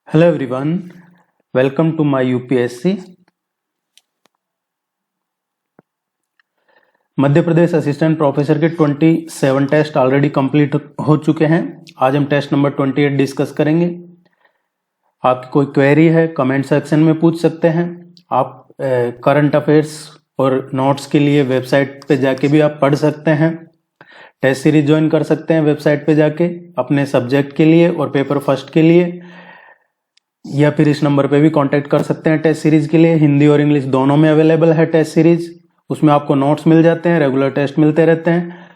Hello everyone, welcome to my UPSC. Madhya Pradesh assistant professor के 27 test already complete हो चुके हैं। आज हम टेस्ट नंबर 28 डिस्कस करेंगे। आपकी कोई क्वेरी है कमेंट सेक्शन में पूछ सकते हैं। आप करंट अफेयर्स और नोट्स के लिए वेबसाइट पे जाके भी आप पढ़ सकते हैं। टेस्ट सीरीज ज्वाइन कर सकते हैं वेबसाइट पे जाके अपने सब्जेक्ट के लिए और पेपर फर्स्ट के लिए, या फिर इस नंबर पे भी कांटेक्ट कर सकते हैं। टेस्ट सीरीज के लिए हिंदी और इंग्लिश दोनों में अवेलेबल है टेस्ट सीरीज। उसमें आपको नोट्स मिल जाते हैं, रेगुलर टेस्ट मिलते रहते हैं।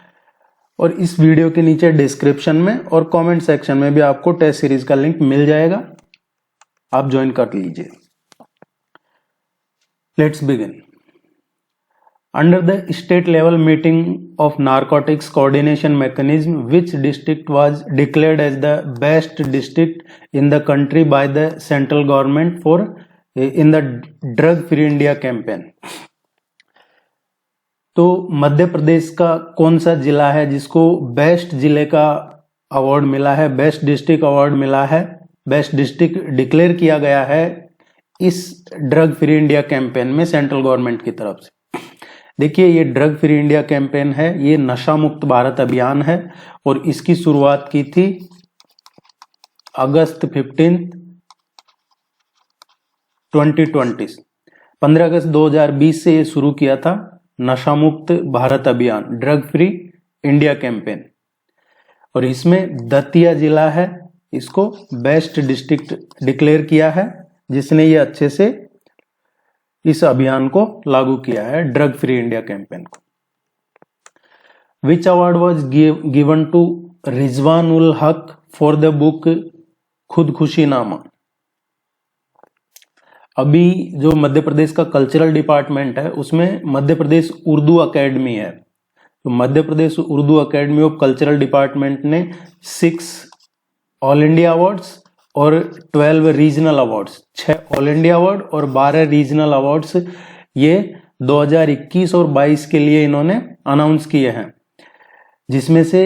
और इस वीडियो के नीचे डिस्क्रिप्शन में और कमेंट सेक्शन में भी आपको टेस्ट सीरीज का लिंक मिल जाएगा, आप ज्वाइन कर लीजिए। Let's begin. Under the state level meeting of narcotics coordination mechanism, which district was declared as the best district in the country by the central government for in the drug free India campaign? तो मध्य प्रदेश का कौन सा जिला है जिसको best जिले का award मिला है, बेस्ट डिस्ट्रिक्ट अवार्ड मिला है, बेस्ट डिस्ट्रिक्ट डिक्लेयर किया गया है इस ड्रग फ्री इंडिया कैंपेन में सेंट्रल गवर्नमेंट की तरफ से? देखिए, ये ड्रग फ्री इंडिया कैंपेन है, ये नशा मुक्त भारत अभियान है और इसकी शुरुआत की थी अगस्त 15, 2020। 15 अगस्त 2020 से ये शुरू किया था नशा मुक्त भारत अभियान, ड्रग फ्री इंडिया कैंपेन। और इसमें दतिया जिला है, इसको बेस्ट डिस्ट्रिक्ट डिक्लेयर किया है, जिसने ये अच्छे से इस अभियान को लागू किया है, ड्रग फ्री इंडिया कैंपेन को। Which award was given to Rizwan ul Haq for the book खुदकुशीनामा? अभी जो मध्य प्रदेश का कल्चरल डिपार्टमेंट है उसमें मध्य प्रदेश उर्दू अकेडमी है। तो Madhya Pradesh Urdu academy of cultural department ने 6 ऑल इंडिया अवार्ड्स और 12 regional awards, 6 all India award और 12 रीजनल अवार्ड्स ये 2021 और 22 के लिए इन्होंने अनाउंस किए हैं, जिसमें से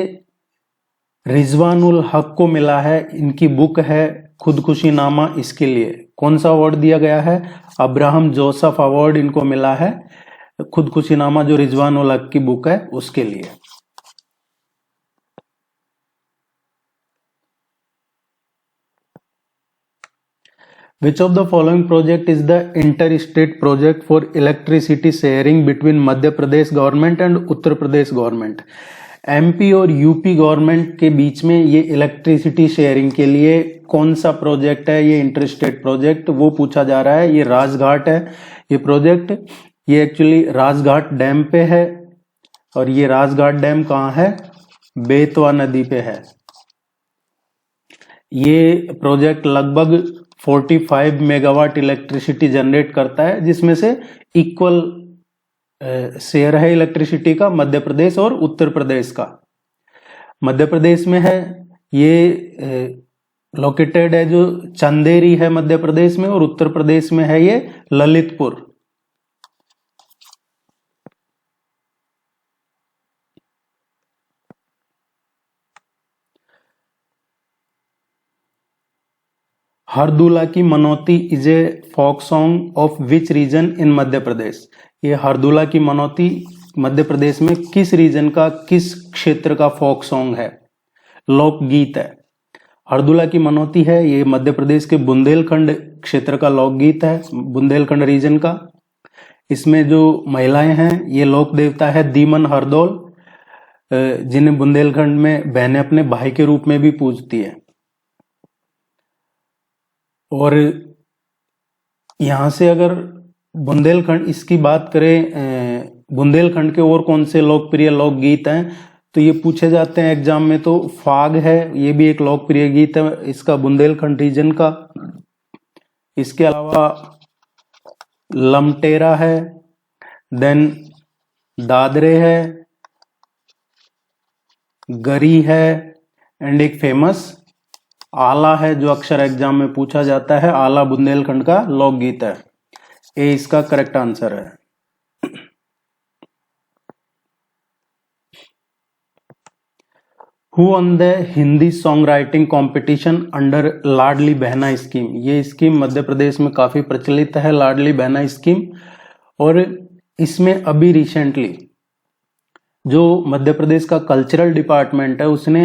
रिजवान उल हक को मिला है, इनकी बुक है खुदकुशीनामा, इसके लिए कौन सा अवार्ड दिया गया है? अब्राहम जोसेफ अवार्ड इनको मिला है, खुदकुशीनामा जो रिजवान उल हक की बुक है उसके लिए। Which of the following project is the interstate project for electricity sharing between Madhya Pradesh government and Uttar Pradesh government? MP और यूपी गवर्नमेंट के बीच में ये इलेक्ट्रिसिटी शेयरिंग के लिए कौन सा प्रोजेक्ट है? ये इंटरस्टेट प्रोजेक्ट वो पूछा जा रहा है। ये राजघाट है ये प्रोजेक्ट, ये एक्चुअली राजघाट डैम पे है। और ये राजघाट डैम कहाँ है? बेतवा नदी पे है। ये प्रोजेक्ट लगभग 45 मेगावाट इलेक्ट्रिसिटी जनरेट करता है, जिसमें से इक्वल शेयर है इलेक्ट्रिसिटी का मध्य प्रदेश और उत्तर प्रदेश का। मध्य प्रदेश में है ये लोकेटेड है जो चंदेरी है मध्य प्रदेश में, और उत्तर प्रदेश में है ये ललितपुर। हरदुला की मनौती is a folk song of which region in Madhya Pradesh? ये हरदुला की मनौती मध्य प्रदेश में किस रीजन का, किस क्षेत्र का फोक सॉन्ग है, लोकगीत है? हरदुला की मनौती है ये मध्य प्रदेश के बुंदेलखंड क्षेत्र का लोकगीत है, बुंदेलखंड रीजन का। इसमें जो महिलाएं हैं ये लोक देवता है दीमन हरदौल, जिन्हें बुंदेलखंड में बहनें अपने भाई के रूप में भी पूजती है। और यहां से अगर बुंदेलखंड इसकी बात करें, बुंदेलखंड के और कौन से लोकप्रिय लोकगीत हैं तो ये पूछे जाते हैं एग्जाम में, तो फाग है, ये भी एक लोकप्रिय गीत है इसका बुंदेलखंड रीजन का। इसके अलावा लमटेरा है, देन दादरे है, गरी है, एंड एक फेमस आला है जो अक्सर एग्जाम में पूछा जाता है। आला बुंदेलखंड का लोकगीत है। ये इसका करेक्ट आंसर है। Who won the Hindi song writing competition under Ladli Behna scheme. ये स्कीम मध्य प्रदेश में काफी प्रचलित है, लाडली बहना स्कीम। और इसमें अभी रिसेंटली जो मध्य प्रदेश का कल्चरल डिपार्टमेंट है उसने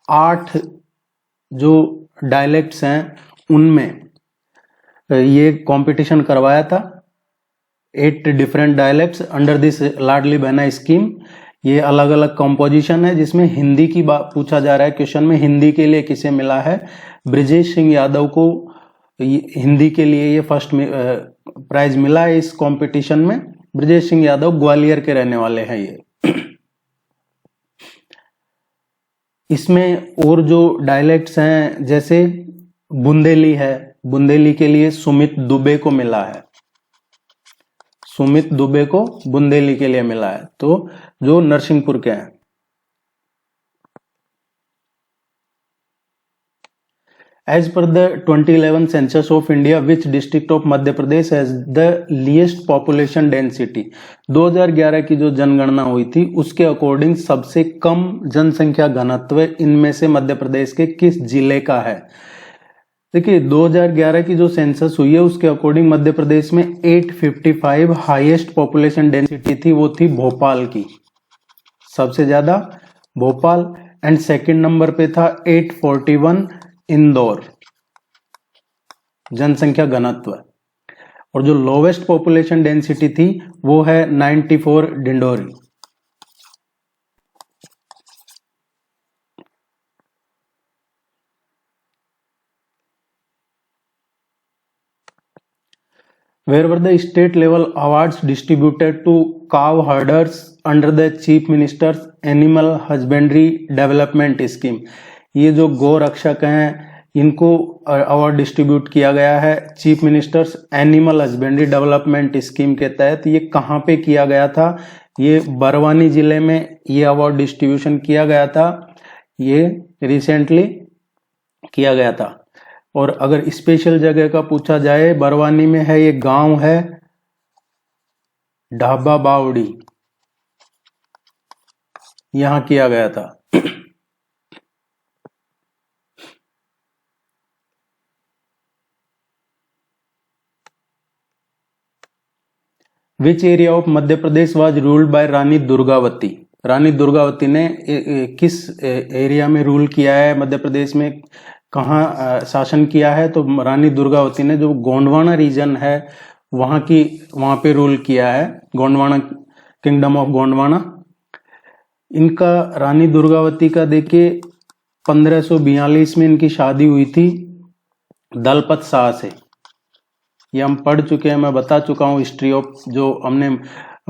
8 जो डायलेक्ट्स हैं उनमें ये कंपटीशन करवाया था। 8 different dialects under this Ladli Behna scheme. ये अलग अलग कंपोजिशन है जिसमें हिंदी की बात पूछा जा रहा है। क्वेश्चन में हिंदी के लिए किसे मिला है? ब्रिजेश सिंह यादव को हिंदी के लिए ये फर्स्ट प्राइज मिला है इस कंपटीशन में। ब्रिजेश सिंह यादव ग्वालियर के रहने वाले हैं ये। इसमें और जो डायलेक्ट्स हैं जैसे बुंदेली है, बुंदेली के लिए सुमित दुबे को मिला है। सुमित दुबे को बुंदेली के लिए मिला है, तो जो नरसिंहपुर के हैं। As per the 2011 census of India, which district of Madhya Pradesh has the least population density? 2011 की जो जनगणना हुई थी उसके अकॉर्डिंग सबसे कम जनसंख्या घनत्व इनमें से मध्य प्रदेश के किस जिले का है? देखिए 2011 की जो सेंसस हुई है उसके अकॉर्डिंग मध्य प्रदेश में 855 हाईएस्ट पॉपुलेशन डेंसिटी थी, वो थी भोपाल की, सबसे ज्यादा भोपाल। एंड सेकंड नंबर पे था 841 इंदौर जनसंख्या घनत्व। और जो लोवेस्ट पॉपुलेशन डेंसिटी थी वो है 94 Dindori. Where were the state level awards distributed to cow herders under the Chief Minister's Animal Husbandry Development Scheme? ये जो गौ रक्षक हैं इनको अवार्ड डिस्ट्रीब्यूट किया गया है chief ministers animal husbandry development scheme के तहत। ये कहाँ पे किया गया था? ये बरवानी जिले में ये अवार्ड डिस्ट्रीब्यूशन किया गया था, ये रिसेंटली किया गया था। और अगर स्पेशल जगह का पूछा जाए, बरवानी में है, ये गांव है ढाबा बावड़ी, यहां किया गया था। Which area of Madhya Pradesh was ruled by Rani Durgavati? Rani Durgavati ने किस एरिया में रूल किया है, मध्य प्रदेश में कहाँ शासन किया है? तो रानी दुर्गावती ने जो गोंडवाना रीजन है वहां पे रूल किया है, गोंडवाना किंगडम ऑफ गोंडवाना। इनका रानी दुर्गावती का देखिए 1542 में इनकी शादी हुई थी दलपत शाह से। ये हम पढ़ चुके हैं, मैं बता चुका हूँ हिस्ट्री ऑफ, जो हमने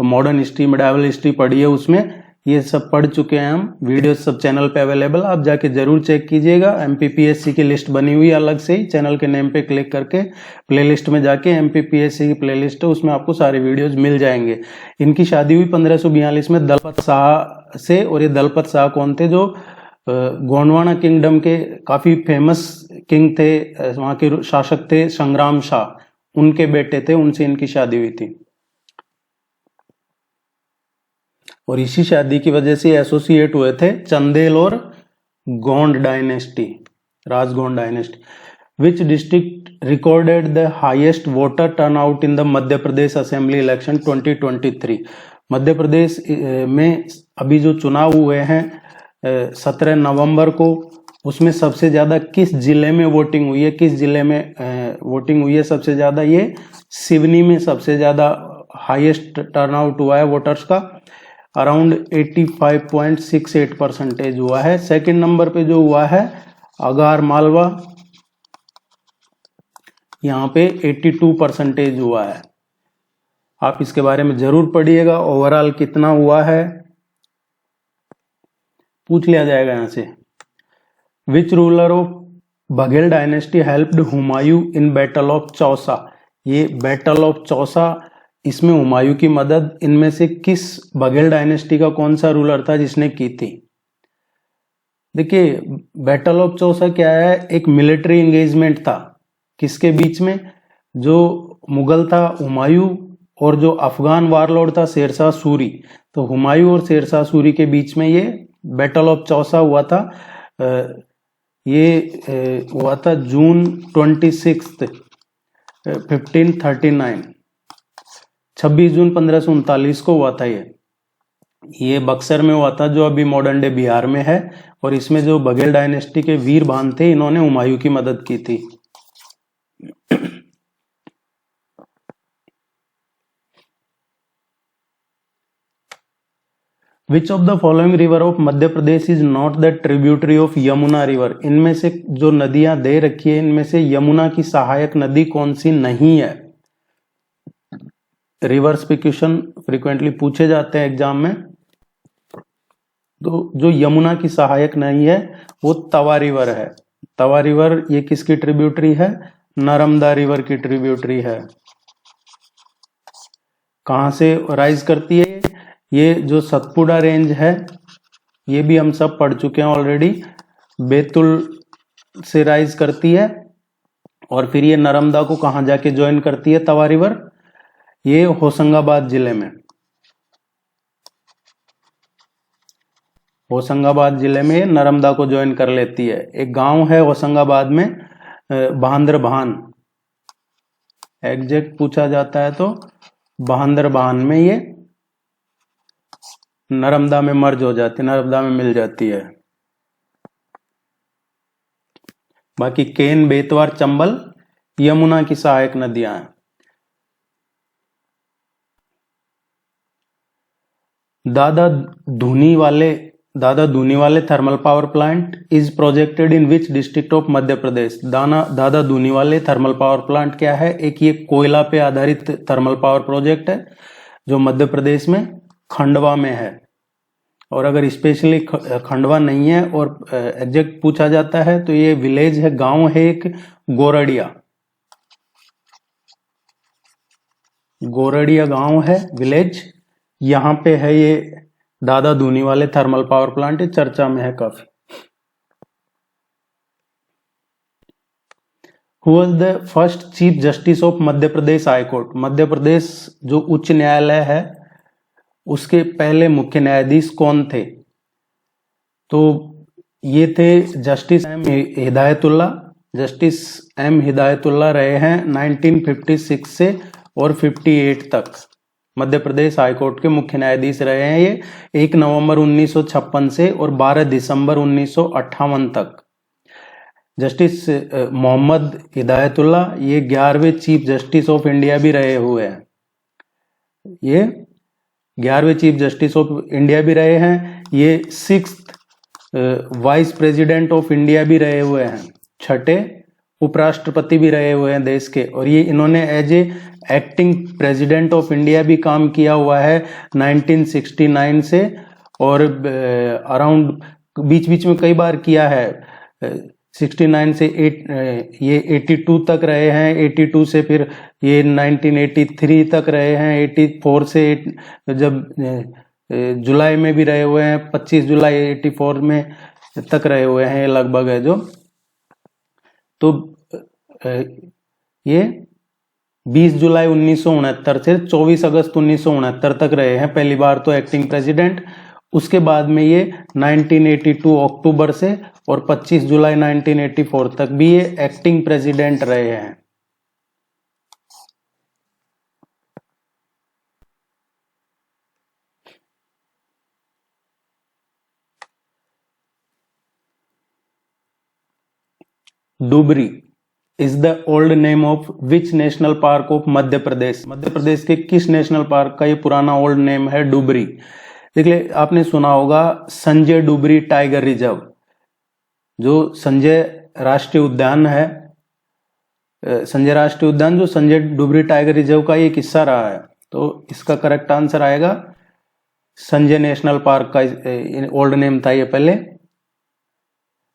मॉडर्न हिस्ट्री मेडिवल हिस्ट्री पढ़ी है उसमें ये सब पढ़ चुके हैं हम। वीडियो सब चैनल पे अवेलेबल, आप जाके जरूर चेक कीजिएगा। एमपीपीएससी की लिस्ट बनी हुई है अलग से ही, चैनल के नेम पे क्लिक करके प्लेलिस्ट में जाके एमपीपीएससी की प्लेलिस्ट है, उसमें आपको सारे वीडियोस मिल जाएंगे। इनकी शादी हुई 1542 में दलपत शाह से। और ये दलपत शाह कौन थे? जो गोंडवाना किंगडम के काफी फेमस किंग थे, वहां के शासक थे संग्राम शाह, उनके बेटे थे, उनसे इनकी शादी हुई थी। और इसी शादी की वजह से एसोसिएट हुए थे चंदेल और Gond dynasty, Rajgond dynasty. Which district recorded the highest voter turnout in the Madhya Pradesh assembly election 2023? मध्य प्रदेश में अभी जो चुनाव हुए हैं 17 नवंबर को, उसमें सबसे ज्यादा किस जिले में वोटिंग हुई है? किस जिले में वोटिंग हुई है सबसे ज्यादा? ये सिवनी में सबसे ज्यादा हाईएस्ट टर्नआउट हुआ है वोटर्स का, अराउंड 85.68% हुआ है। सेकंड नंबर पे जो हुआ है आगर मालवा, यहाँ पे 82% हुआ है। आप इसके बारे में जरूर पढ़िएगा। ओवरऑल कितना हुआ है पूछ लिया जाएगा यहाँ से। Which ruler of Baghel dynasty helped Humayun in battle of Chausa? ये बैटल ऑफ चौसा, इसमें हुमायूं की मदद इनमें से किस बघेल डायनेस्टी का कौन सा रूलर था जिसने की थी? देखिए बैटल ऑफ चौसा क्या है? एक मिलिट्री एंगेजमेंट था किसके बीच में? जो मुगल था हुमायूं और जो अफगान वारलॉर्ड था शेरशाह सूरी। तो हुमायूं और शेरशाह सूरी के बीच में ये बैटल ऑफ चौसा हुआ था, ये हुआ था जून 26 1539, 26 जून 1539 को हुआ था। ये बक्सर में हुआ था, जो अभी मॉडर्न डे बिहार में है। और इसमें जो बघेल डायनेस्टी के वीर बान थे, इन्होंने हुमायूं की मदद की थी। विच of the following river of Madhya Pradesh is not the tributary of Yamuna river? इनमें से जो नदियां दे रखी है, इनमें से यमुना की सहायक नदी कौन सी नहीं है? रिवर्स पे क्वेश्चन फ्रीक्वेंटली पूछे जाते हैं एग्जाम में। तो जो यमुना की सहायक नहीं है वो तवा रिवर है। तवा रिवर ये किसकी ट्रिब्यूटरी है? नर्मदा रिवर की ट्रिब्यूटरी है। कहां से राइज करती है? ये जो सतपुड़ा रेंज है, ये भी हम सब पढ़ चुके हैं ऑलरेडी, बैतूल से राइज करती है। और फिर ये नर्मदा को कहां जाके ज्वाइन करती है तवा रिवर? ये होशंगाबाद जिले में, होशंगाबाद जिले में नर्मदा को ज्वाइन कर लेती है। एक गांव है होशंगाबाद में, बहादुरभान, एग्जैक्ट पूछा जाता है तो बहादुरभान में ये नर्मदा में मर्ज हो जाती है, नर्मदा में मिल जाती है। बाकी केन, बेतवार, चंबल यमुना की सहायक नदियां हैं। Dada Dhuniwale thermal power plant is projected in which district of Madhya Pradesh? Dada Dhuniwale thermal power plant क्या है? एक ये कोयला पे आधारित थर्मल पावर प्रोजेक्ट है जो मध्य प्रदेश में खंडवा में है। और अगर स्पेशली खंडवा नहीं है और एग्जैक्ट पूछा जाता है तो ये विलेज है, गांव है एक गोरडिया गांव है, विलेज, यहां पे है ये दादा Dhuniwale thermal power plant, चर्चा में है काफी। Who was the first chief justice of Madhya Pradesh high court? Madhya Pradesh जो उच्च न्यायालय है उसके पहले मुख्य न्यायाधीश कौन थे? तो ये थे जस्टिस एम हिदायतुल्ला रहे हैं 1956 से और 58 तक मध्य प्रदेश हाईकोर्ट के मुख्य न्यायाधीश रहे हैं। ये 1 नवंबर 1956 से और 12 दिसंबर 1958 तक। जस्टिस मोहम्मद हिदायतुल्ला ये 11वें चीफ जस्टिस ऑफ इंडिया भी रहे हुए हैं। ये 11वें चीफ जस्टिस ऑफ इंडिया भी रहे हैं। ये 6th vice president of India भी रहे हुए हैं, 6ठे उपराष्ट्रपति भी रहे हुए हैं देश के। और ये इन्होंने as a acting president of India भी काम किया हुआ है 1969 से, और अराउंड बीच बीच में कई बार किया है। 69 से ये 82 तक रहे हैं, 82 से फिर ये 1983 तक रहे हैं, 84 से जब जुलाई में भी रहे हुए हैं, 25 जुलाई 84 में तक रहे हुए हैं लगभग है जो। तो ये 20 जुलाई 1969 से 24 अगस्त 1969 तक रहे हैं पहली बार तो एक्टिंग प्रेसिडेंट। उसके बाद में ये 1982 अक्टूबर से और 25 जुलाई 1984 तक भी ये एक्टिंग प्रेसिडेंट रहे हैं। Dubri is the old name of which national park of Madhya Pradesh? Madhya Pradesh के किस नेशनल पार्क का ये पुराना ओल्ड नेम है डुबरी? देखिए आपने सुना होगा संजय डुबरी टाइगर रिजर्व, जो संजय राष्ट्रीय उद्यान है, संजय राष्ट्रीय उद्यान जो संजय डुबरी टाइगर रिजर्व का एक हिस्सा रहा है। तो इसका करेक्ट आंसर आएगा संजय नेशनल पार्क का ओल्ड नेम था ये पहले,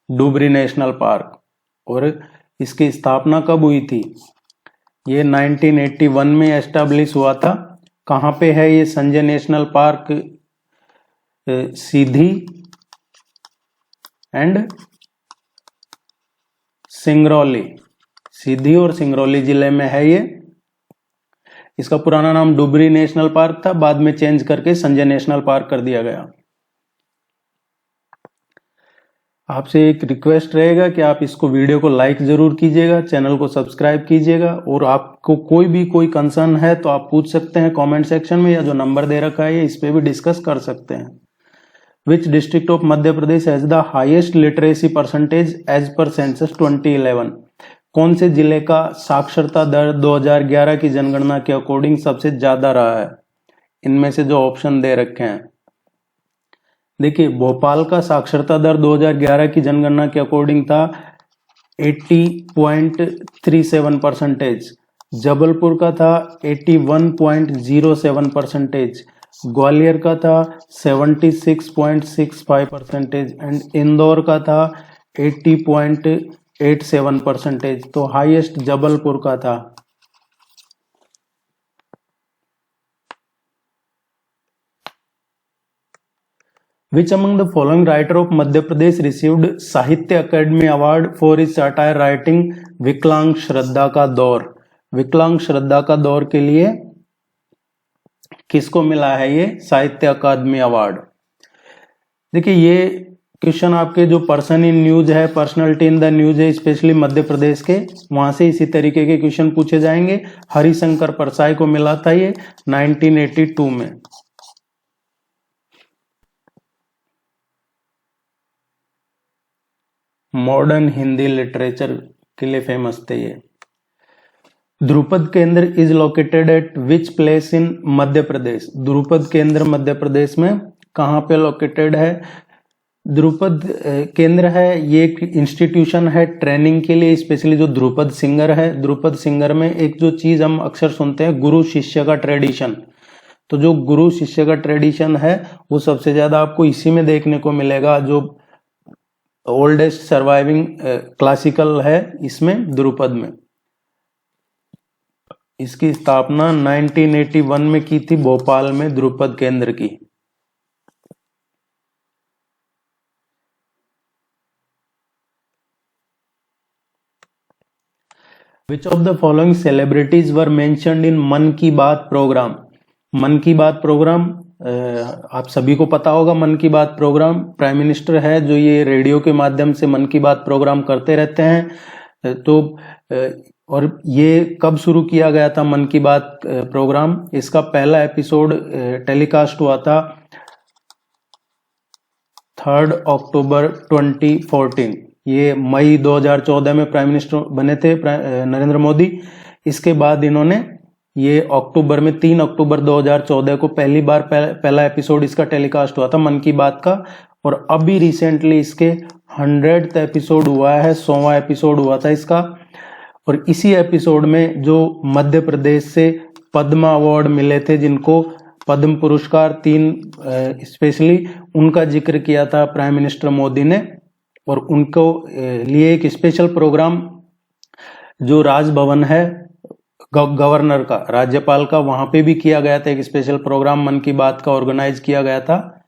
डुबरी नेशनल पार्क। और इसकी स्थापना कब हुई थी? ये 1981 में एस्टैब्लिश हुआ था। कहां पे है ये Sanjay national park? Sidhi and Singrauli, Sidhi और सिंगरौली जिले में है ये। इसका पुराना नाम डुबरी नेशनल पार्क था, बाद में चेंज करके संजय नेशनल पार्क कर दिया गया। आपसे एक रिक्वेस्ट रहेगा कि आप इसको वीडियो को लाइक जरूर कीजिएगा, चैनल को सब्सक्राइब कीजिएगा, और आपको कोई कंसर्न है तो आप पूछ सकते हैं कमेंट सेक्शन में, या जो नंबर दे रखा है इस पे भी डिस्कस कर सकते हैं। Which district of Madhya Pradesh has the highest literacy percentage as per census 2011? कौन से जिले का साक्षरता दर 2011 की जनगणना के अकॉर्डिंग सबसे ज्यादा रहा है? इनमें से जो ऑप्शन दे रखे हैं, देखिए भोपाल का साक्षरता दर 2011 की जनगणना के अकॉर्डिंग था 80.37%, जबलपुर का था 81.07%, ग्वालियर का था 76.65% एंड इंदौर का था 80.87%। तो हाईएस्ट जबलपुर का था। Which among the following writer of Madhya Pradesh received साहित्य academy award for his satire writing विकलांग श्रद्धा का दौर? विकलांग श्रद्धा का दौर के लिए किसको मिला है ये साहित्य अकादमी अवार्ड? देखिए ये क्वेश्चन आपके जो पर्सन इन न्यूज है, पर्सनैलिटी इन द न्यूज है, स्पेशली मध्य प्रदेश के, वहां से इसी तरीके के क्वेश्चन पूछे जाएंगे। हरिशंकर परसाई को मिला था ये 1982 में। मॉडर्न हिंदी लिटरेचर के लिए फेमस थे ये। Dhrupad Kendra is located at which place in Madhya Pradesh? Dhrupad Kendra Madhya Pradesh में कहाँ पे लोकेटेड है? ध्रुपद केंद्र है ये एक इंस्टीट्यूशन है ट्रेनिंग के लिए, स्पेशली जो ध्रुपद सिंगर है। ध्रुपद सिंगर में एक जो चीज हम अक्सर सुनते हैं, गुरु शिष्य का ट्रेडिशन, तो जो गुरु शिष्य का ट्रेडिशन है वो सबसे ज्यादा आपको इसी में देखने को मिलेगा। जो ओल्डेस्ट सर्वाइविंग क्लासिकल है इसमें ध्रुपद में। इसकी स्थापना 1981 में की थी भोपाल में ध्रुपद केंद्र की। Which of the following celebrities were mentioned in मन की बात प्रोग्राम? मन की बात प्रोग्राम आप सभी को पता होगा। मन की बात प्रोग्राम प्राइम मिनिस्टर है जो ये रेडियो के माध्यम से मन की बात प्रोग्राम करते रहते हैं। तो और ये कब शुरू किया गया था मन की बात प्रोग्राम? इसका पहला एपिसोड टेलीकास्ट हुआ था 3 अक्टूबर 2014। ये मई 2014 में प्राइम मिनिस्टर बने थे नरेंद्र मोदी। इसके बाद इन्होंने ये अक्टूबर में 3 अक्टूबर 2014 को पहली बार पहला एपिसोड इसका टेलीकास्ट हुआ था मन की बात का। और अभी रिसेंटली इसके 100th एपिसोड हुआ है, 100वां एपिसोड हुआ था इसका। और इसी एपिसोड में जो मध्य प्रदेश से पद्म अवार्ड मिले थे, जिनको पद्म पुरस्कार 3 स्पेशली, उनका जिक्र किया था प्राइम मिनिस्टर मोदी ने। और उनको लिए एक स्पेशल प्रोग्राम जो राजभवन है गवर्नर का, राज्यपाल का, वहां पे भी किया गया था। एक स्पेशल प्रोग्राम मन की बात का ऑर्गेनाइज किया गया था।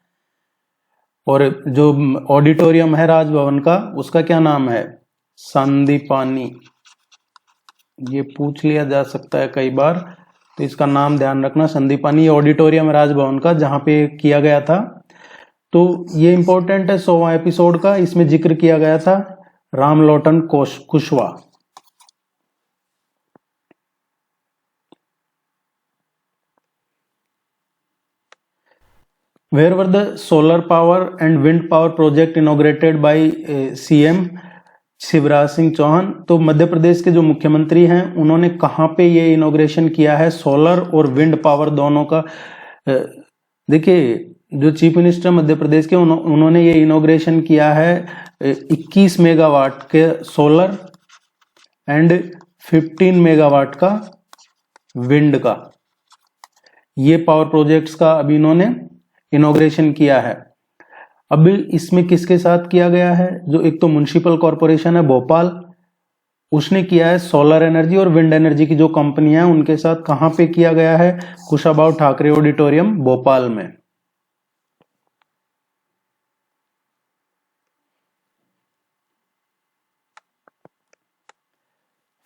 और जो ऑडिटोरियम है राजभवन का, उसका क्या नाम है? संदीपानी। ये पूछ लिया जा सकता है कई बार, तो इसका नाम ध्यान रखना, संदीपानी ऑडिटोरियम राजभवन का, जहां पे किया गया था। तो ये इंपॉर्टेंट है 100वां एपिसोड का। इसमें जिक्र किया गया था Ramlotan Kushwaha. Where were the solar power and wind power project inaugurated by CM Shivraj Singh Chauhan? तो मध्य प्रदेश के जो मुख्यमंत्री हैं उन्होंने कहाँ पे ये इनॉग्रेशन किया है सोलर और विंड पावर दोनों का? देखिए जो चीफ मिनिस्टर मध्य प्रदेश के उन्होंने ये इनॉग्रेशन किया है 21 मेगावाट के सोलर एंड 15 मेगावाट का विंड का, ये पावर प्रोजेक्ट्स का अभी इन्होंने इनॉग्रेशन किया है। अब इसमें किसके साथ किया गया है? जो एक तो म्युनिसिपल कॉरपोरेशन है भोपाल, उसने किया है सोलर एनर्जी और विंड एनर्जी की जो कंपनियां हैं उनके साथ। कहां पे किया गया है? कुशाभाऊ ठाकरे ऑडिटोरियम भोपाल में।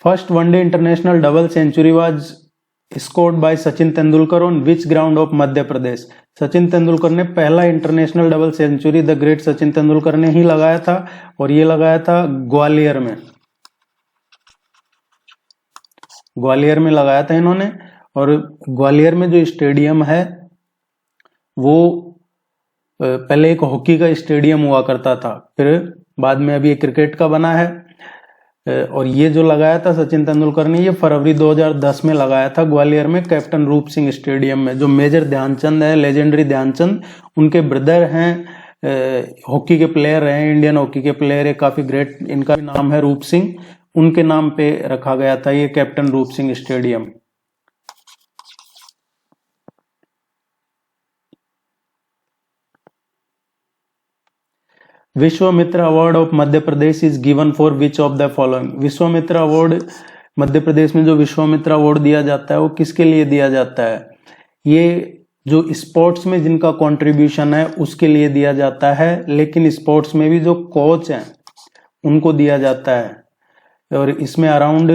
First one day international double century was scored by Sachin Tendulkar on which ground of Madhya Pradesh. Sachin Tendulkar ने पहला international double century the great Sachin Tendulkar ने ही लगाया था, और ये लगाया था ग्वालियर में। ग्वालियर में लगाया था इन्होंने। और ग्वालियर में जो स्टेडियम है वो पहले एक हॉकी का स्टेडियम हुआ करता था, फिर बाद में अभी एक क्रिकेट का बना है। और ये जो लगाया था सचिन तेंदुलकर ने, ये फरवरी 2010 में लगाया था ग्वालियर में कैप्टन रूप सिंह स्टेडियम में। जो मेजर ध्यानचंद है, लेजेंडरी ध्यानचंद, उनके ब्रदर हैं, हॉकी के प्लेयर हैं, इंडियन हॉकी के प्लेयर है, काफी ग्रेट, इनका भी नाम है रूप सिंह, उनके नाम पे रखा गया था ये captain Roop Singh stadium. Vishwamitra award of Madhya Pradesh is given for which of the following. Vishwamitra award Madhya Pradesh में जो विश्वामित्र अवार्ड दिया जाता है वो किसके लिए दिया जाता है? ये जो स्पोर्ट्स में जिनका कंट्रीब्यूशन है उसके लिए दिया जाता है, लेकिन स्पोर्ट्स में भी जो कोच हैं उनको दिया जाता है। और इसमें अराउंड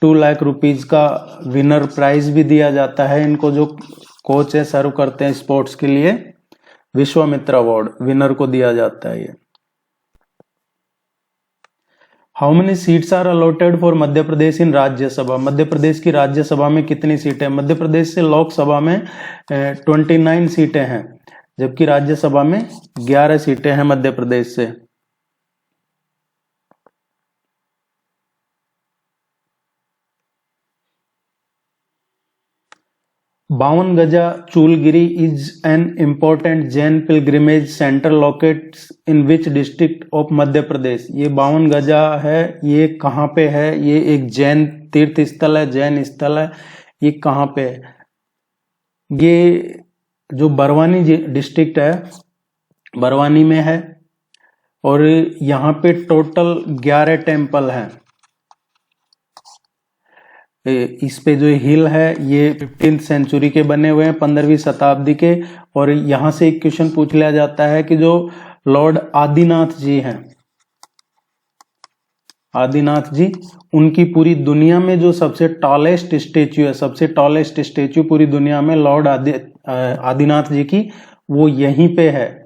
2 लाख रुपीज का विनर प्राइज भी दिया जाता है इनको, जो कोच है सर्व करते हैं स्पोर्ट्स के लिए। विश्वामित्र अवार्ड विनर को दिया जाता है ये। How many seats are allotted for Madhya Pradesh in Rajya Sabha. Madhya Pradesh की राज्यसभा में कितनी सीटें? मध्य प्रदेश से लोकसभा में 29 सीटें हैं, जबकि राज्यसभा में 11 सीटें हैं मध्य प्रदेश से। Bawan Gaja Chulgiri is an important Jain pilgrimage centre locates in which district of Madhya Pradesh. ये 52 गजा है, ये कहाँ पे है? ये एक जैन तीर्थ स्थल है, जैन स्थल है। ये कहाँ पे है? ये जो बरवानी डिस्ट्रिक्ट है, बरवानी में है। और यहाँ पे टोटल 11 टेम्पल हैं। इस पे जो हिल है ये 15th सेंचुरी के बने हुए हैं, 15वीं शताब्दी के। और यहां से एक क्वेश्चन पूछ लिया जाता है कि जो लॉर्ड आदिनाथ जी हैं, आदिनाथ जी, उनकी पूरी दुनिया में जो सबसे टॉलेस्ट स्टेच्यू है, सबसे टॉलेस्ट स्टेच्यू पूरी दुनिया में लॉर्ड आदिनाथ जी की, वो यहीं पे है।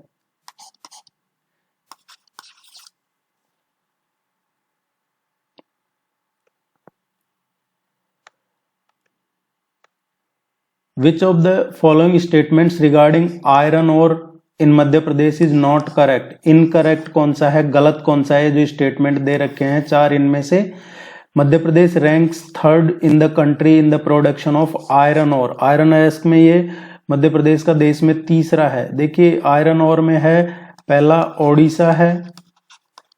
Which of the following statements regarding iron ore in Madhya Pradesh is not correct. Incorrect कौन सा है, गलत कौन सा है? जो स्टेटमेंट दे रखे हैं 4, इनमें से Madhya Pradesh ranks 3rd in the country in the production of iron ore. Iron एस्क में ये मध्य प्रदेश का देश में 3रा है। देखिए आयरन ओर में है, पहला ओडिशा है,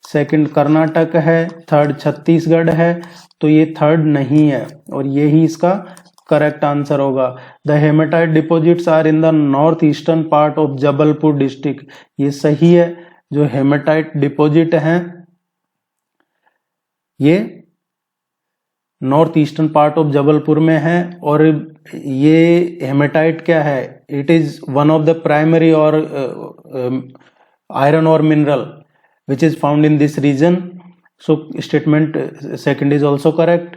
सेकंड कर्नाटक है, 3rd छत्तीसगढ़ है, तो ये 3rd नहीं है, और यही इसका करेक्ट आंसर होगा। The hematite deposits are in the north eastern part of Jabalpur district. ये सही है, जो हेमेटाइट डिपॉजिट हैं ये north eastern part of Jabalpur में है। और ये हेमेटाइट क्या है? It is one of the primary or iron ore mineral which is found in this region. So statement second is also correct.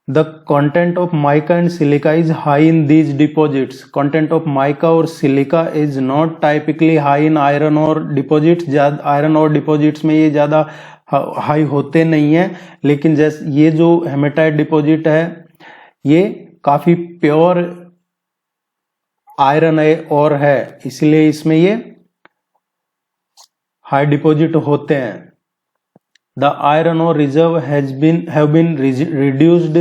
The content of mica and silica is high in these deposits. Content of mica और silica is not typically high in iron ore deposits. Iron और deposits में ये ज़्यादा high होते नहीं हैं, लेकिन जैसे ये जो हेमेटाइट डिपॉजिट है ये काफ़ी प्योर आयरन और है, इसलिए इसमें ये हाई डिपॉजिट होते हैं। The iron ore reserve have been reduced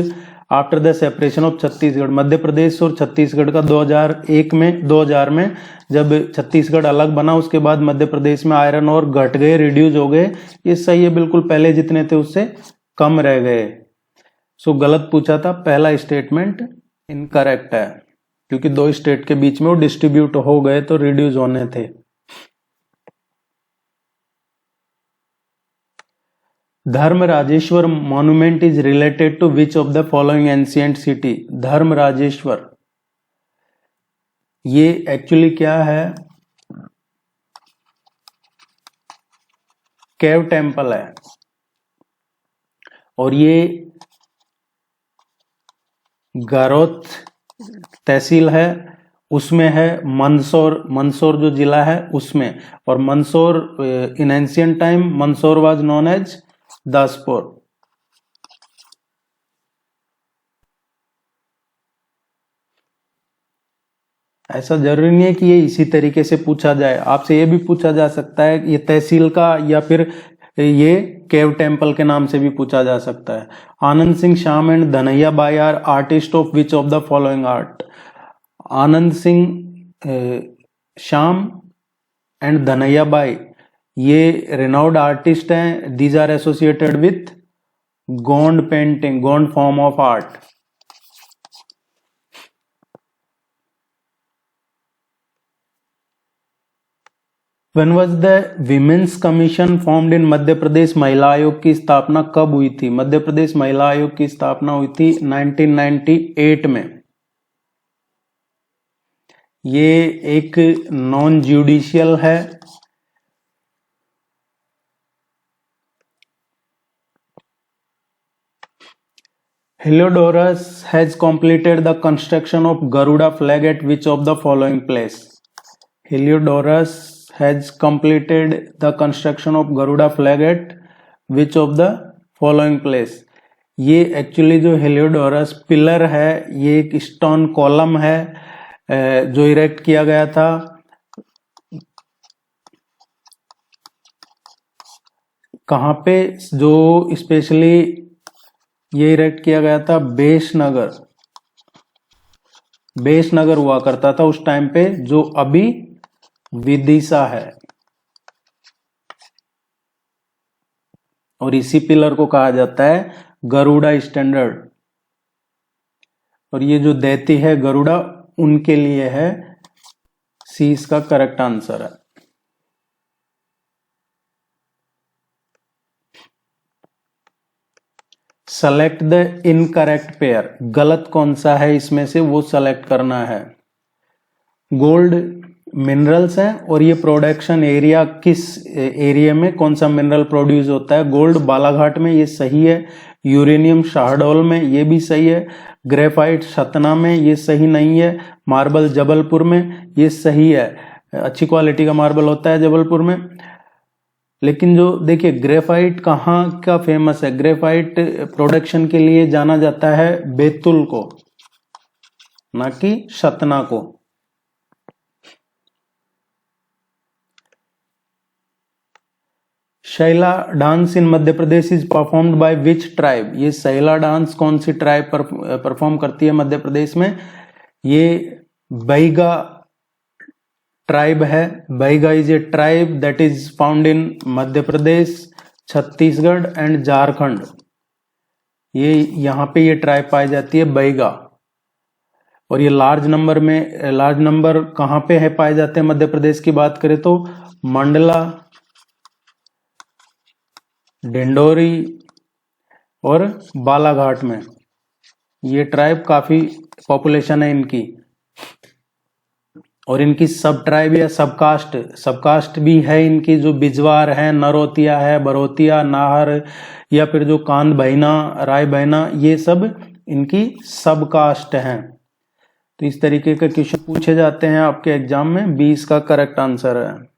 after the separation of Chhattisgarh. Madhya Pradesh और छत्तीसगढ़ का 2000 में जब छत्तीसगढ़ अलग बना, उसके बाद मध्य प्रदेश में आयरन और घट गए, रिड्यूस हो गए। ये सही है, बिल्कुल पहले जितने थे उससे कम रह गए। सो गलत पूछा था, पहला स्टेटमेंट इनकरेक्ट है, क्योंकि 2 स्टेट के बीच में वो डिस्ट्रीब्यूट हो गए तो रिड्यूस होने थे। Dharmrajeshwar monument is related to which of the following ancient city. Dharmrajeshwar ये एक्चुअली क्या है? केव टेम्पल है, और ये गारोत तहसील है, उसमें है मंदसौर, मंदसौर जो जिला है उसमें, और Mandsaur in ancient time Mandsaur was known as Daspur. ऐसा जरूरी नहीं है कि ये इसी तरीके से पूछा जाए, आपसे ये भी पूछा जा सकता है ये तहसील का, या फिर ये केव टेम्पल के नाम से भी पूछा जा सकता है। Anand Singh Shyam and Dhanaiya Bai are artist of which of the following art. Anand Singh Shyam and Dhanaiya Bai ये रेनाउड आर्टिस्ट हैं। These are associated with Gond painting, Gond form of art. When was the Women's Commission formed in Madhya Pradesh? महिला आयोग की स्थापना कब हुई थी? मध्य प्रदेश महिला आयोग की स्थापना हुई थी 1998 में। ये एक नॉन जुडिशियल है। Heliodorus has completed the construction of Garuda flag at which of the following place? Heliodorus has completed the construction of Garuda flag at which of the following place? ये एक्चुअली जो Heliodorus pillar है ये एक stone column है जो erect किया गया था कहाँ पे, जो स्पेशली ये इरेक्ट किया गया था बेशनगर, बेशनगर हुआ करता था उस टाइम पे, जो अभी विदिशा है। और इसी पिलर को कहा जाता है गरुड़ा स्टैंडर्ड। और ये जो दैती है गरुड़ा उनके लिए है। सी इसका करेक्ट आंसर है। सेलेक्ट द इनकरेक्ट पेयर, गलत कौन सा है इसमें से वो सेलेक्ट करना है। गोल्ड मिनरल्स हैं और ये प्रोडक्शन एरिया किस एरिया में कौन सा मिनरल प्रोड्यूस होता है? गोल्ड बालाघाट में, ये सही है। यूरेनियम शाहडोल में, ये भी सही है। ग्रेफाइट सतना में, ये सही नहीं है। मार्बल जबलपुर में, ये सही है, अच्छी क्वालिटी का मार्बल होता है जबलपुर में। लेकिन जो देखिए ग्रेफाइट कहाँ का फेमस है? ग्रेफाइट प्रोडक्शन के लिए जाना जाता है बैतूल को, ना कि सतना को। Shaila dance in Madhya Pradesh is performed by which tribe? ये शैला डांस कौन सी ट्राइब परफॉर्म करती है मध्य प्रदेश में? ये बैगा ट्राइब है। Baiga is a tribe that is found in Madhya Pradesh, Chhattisgarh and Jharkhand. ये यहाँ पे ये ट्राइब पाई जाती है बैगा। और ये लार्ज नंबर कहाँ पे है पाए जाते हैं मध्य प्रदेश की बात करें तो मंडला, डिंडोरी और बालाघाट में। ये ट्राइब काफी पॉपुलेशन है इनकी। और इनकी सब ट्राइब या सबकास्ट भी है इनकी, जो बिजवार है, नरोतिया है, बरोतिया, नाहर, या फिर जो कांद बहना, राय बहना, ये सब इनकी सबकास्ट हैं। तो इस तरीके के क्वेश्चन पूछे जाते हैं आपके एग्जाम में। 20 का करेक्ट आंसर है।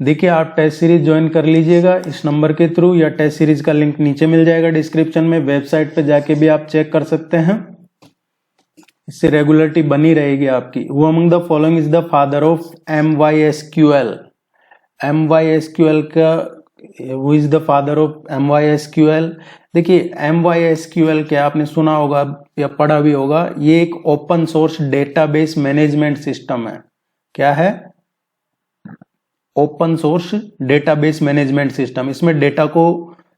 देखिए आप टेस्ट सीरीज ज्वाइन कर लीजिएगा इस नंबर के थ्रू, या टेस्ट सीरीज का लिंक नीचे मिल जाएगा डिस्क्रिप्शन में। वेबसाइट पे जाके भी आप चेक कर सकते हैं, इससे रेगुलरिटी बनी रहेगी आपकी। Who among the following is the father of MySQL? MySQL का who is the father of MySQL? देखिए MySQL क्या आपने सुना होगा या पढ़ा भी होगा, ये एक open source database management system है। क्या है? Open source database management system. इसमें डेटा को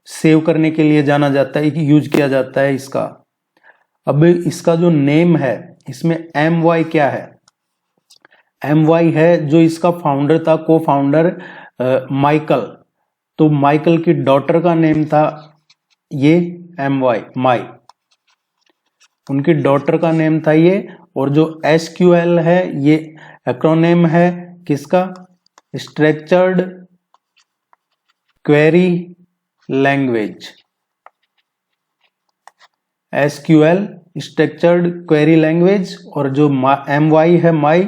सेव करने के लिए जाना जाता है, यूज किया जाता है इसका। अब इसका जो नेम है इसमें MY क्या है? MY है जो इसका फाउंडर था, को फाउंडर माइकल। तो माइकल की डॉटर का नेम था ये माई, उनकी डॉटर का नेम था ये। और जो SQL है ये एक्रोनिम है किसका? Structured query language, SQL structured query language, और जो MY है माई,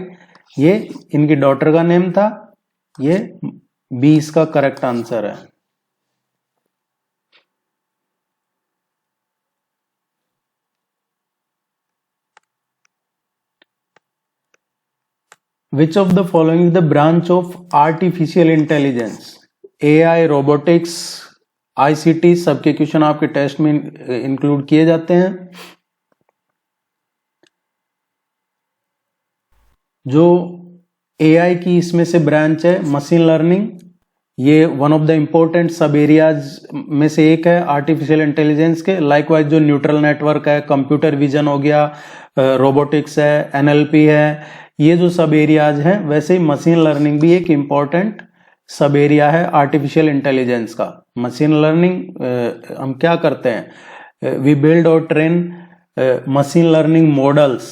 ये इनकी डॉटर का नेम था, ये बी इसका करेक्ट आंसर है। Which of the following is the branch of artificial intelligence? AI, robotics, ICT, सबके क्वेश्चन आपके टेस्ट में इंक्लूड किए जाते हैं। जो AI की इसमें से ब्रांच है मशीन लर्निंग, ये वन ऑफ द इम्पोर्टेंट सब एरियाज में से एक है आर्टिफिशियल इंटेलिजेंस के। लाइकवाइज जो न्यूट्रल नेटवर्क है, कंप्यूटर विजन हो गया, रोबोटिक्स है, NLP है, ये जो सब एरियाज हैं, वैसे ही मशीन लर्निंग भी एक इम्पॉर्टेंट सब एरिया है आर्टिफिशियल इंटेलिजेंस का। मशीन लर्निंग हम क्या करते हैं, वी बिल्ड और ट्रेन मशीन लर्निंग मॉडल्स।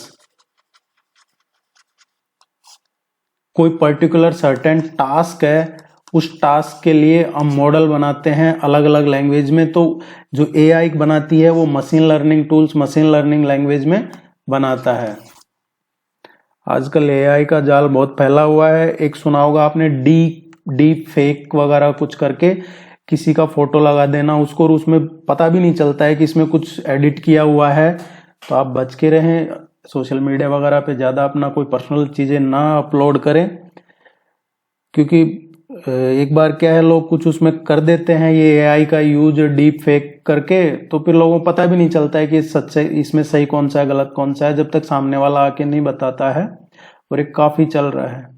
कोई पर्टिकुलर सर्टेन टास्क है, उस टास्क के लिए हम मॉडल बनाते हैं अलग अलग लैंग्वेज में। तो जो AI बनाती है वो machine learning tools machine learning language में बनाता है। आजकल AI का जाल बहुत फैला हुआ है। एक सुना होगा आपने, डीप फेक वगैरह कुछ करके किसी का फोटो लगा देना उसको, और उसमें पता भी नहीं चलता है कि इसमें कुछ एडिट किया हुआ है। तो आप बच के रहें, सोशल मीडिया वगैरह पे ज़्यादा अपना कोई पर्सनल चीज़ें ना अपलोड करें, क्योंकि एक बार क्या है, लोग कुछ उसमें कर देते हैं ये AI का यूज डीप फेक करके, तो फिर लोगों को पता भी नहीं चलता है कि सच्चाई इसमें सही कौन सा है गलत कौन सा है, जब तक सामने वाला आके नहीं बताता है। और एक काफी चल रहा है।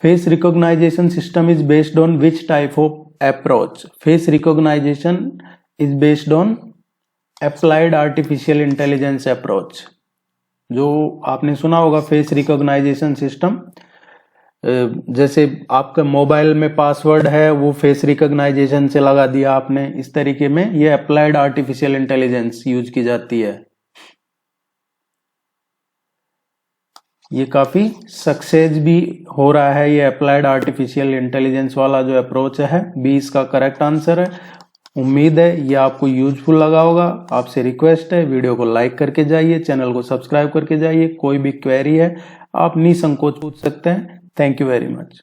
Face recognization system is based on which type of approach? Face recognization is based on applied artificial intelligence approach. जो आपने सुना होगा फेस रिकॉग्नाइजेशन सिस्टम, जैसे आपका मोबाइल में पासवर्ड है वो फेस रिकॉग्नाइजेशन से लगा दिया आपने, इस तरीके में ये अप्लाइड आर्टिफिशियल इंटेलिजेंस यूज की जाती है। ये काफी सक्सेस भी हो रहा है ये अप्लाइड आर्टिफिशियल इंटेलिजेंस वाला जो अप्रोच है। बी इसका करेक्ट आंसर है। उम्मीद है ये आपको यूजफुल लगा होगा। आपसे रिक्वेस्ट है वीडियो को लाइक करके जाइए, चैनल को सब्सक्राइब करके जाइए। कोई भी क्वेरी है आप निसंकोच पूछ सकते हैं। Thank you very much.